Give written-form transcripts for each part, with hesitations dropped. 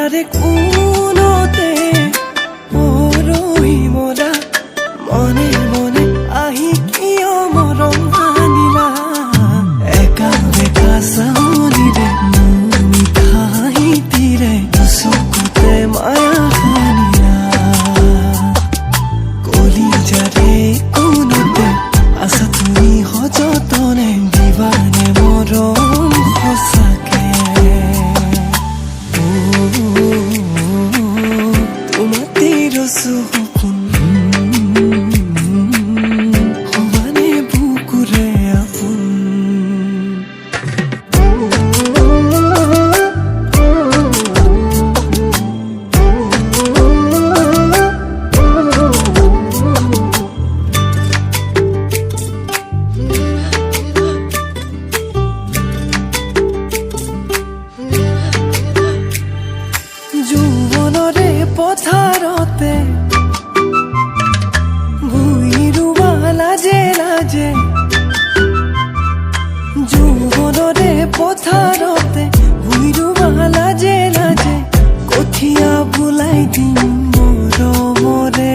তাৰে কোনতে পৰহি মৰা মনে মনে আহি কিয় মৰম আনিলা একা বেকা চাউনিৰে মোৰ মিঠা হাঁহিটিৰে চকুতে মায়া সানিলা কলিজাৰে কোনতে আছা তুমি সযতনে দিবানে মৰম সঁচাকে তোমাতেই ৰচো সপোন সমানে বুকুৰে আপোন যৌৱনৰে পথাৰতে ভূঁই ৰুবা লাজে লাজে যৌৱনৰে পথাৰতে ভূঁই ৰুবা লাজে লাজে কঠীয়া বোলাই দিম মৰমৰে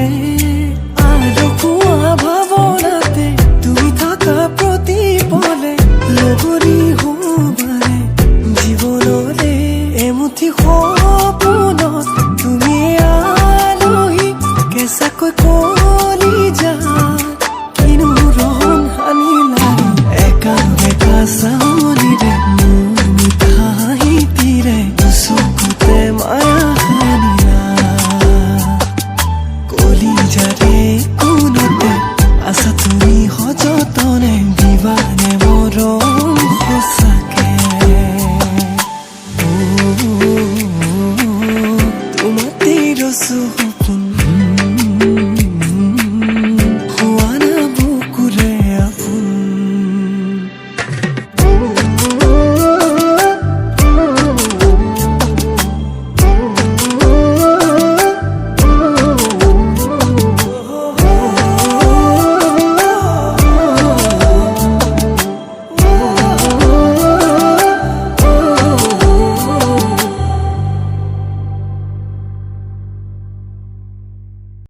আৰু খোৱা ভাৱনাতে তুমি থাকা প্ৰতিপলে লগৰী হ'বাৰে জীৱনৰে এমুঠি সপোনত তুমি আলহী কেঁচাকৈ কলিজা